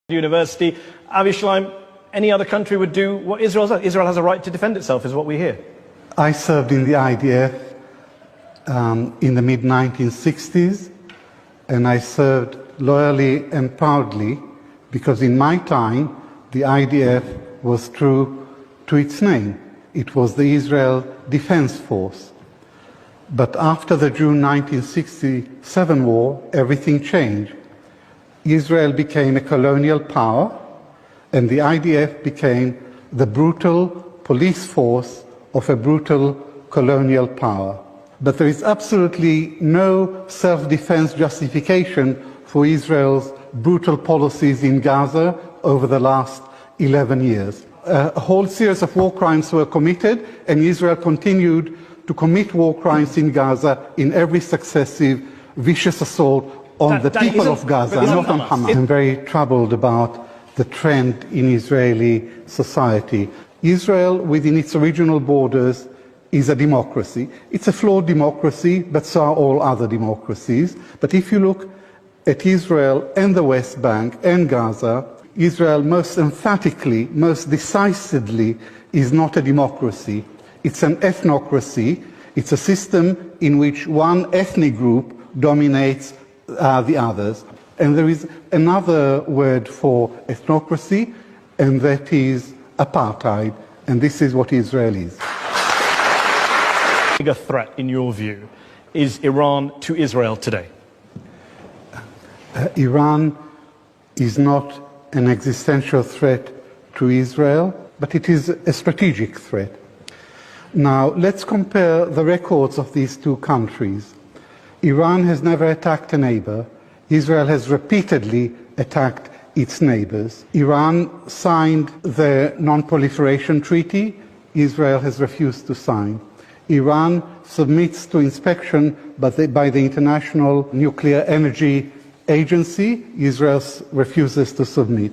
University. Avi Shlaim, any other country would do what Israel does. Israel has a right to defend itself, is what we hear. I served in the IDF in the mid-1960s, and I served loyally and proudly because in my time the IDF was true to its name. It was the Israel Defense Force. But after the June 1967 war, everything changed. Israel became a colonial power, and the IDF became the brutal police force of a brutal colonial power. But there is absolutely no self-defense justification for Israel's brutal policies in Gaza over the last 11 years. A whole series of war crimes were committed, and Israel continued to commit war crimes in Gaza in every successive vicious assault on the people of Gaza, not on Hamas. I'm very troubled about the trend in Israeli society. Israel, within its original borders, is a democracy. It's a flawed democracy, but so are all other democracies. But if you look at Israel and the West Bank and Gaza, Israel most emphatically, most decisively is not a democracy. It's an ethnocracy. It's a system in which one ethnic group dominates the others. And there is another word for ethnocracy, and that is apartheid. And this is what Israel is. The bigger threat, in your view, is Iran to Israel today? Iran is not an existential threat to Israel, but it is a strategic threat. Now, let's compare the records of these two countries. Iran has never attacked a neighbor. Israel has repeatedly attacked its neighbors. Iran signed the Non-Proliferation Treaty. Israel has refused to sign. Iran submits to inspection by the International Nuclear Energy Agency. Israel refuses to submit.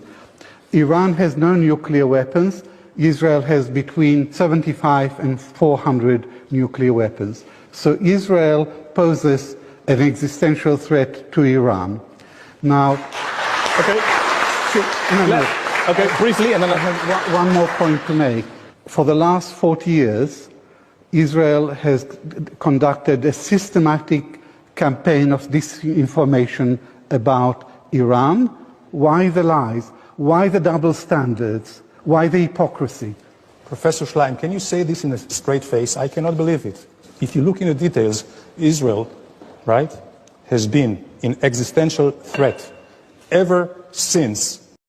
Iran has no nuclear weapons. Israel has between 75 and 400 nuclear weapons. So Israel poses an existential threat to Iran. Now, okay, briefly, and then I have one more point to make. For the last 40 years, Israel has conducted a systematic campaign of disinformation about Iran. Why the lies? Why the double standards? Why the hypocrisy? Professor Shlaim, can you say this in a straight face? I cannot believe it. If you look into details, Israel, right, has been in existential threat ever since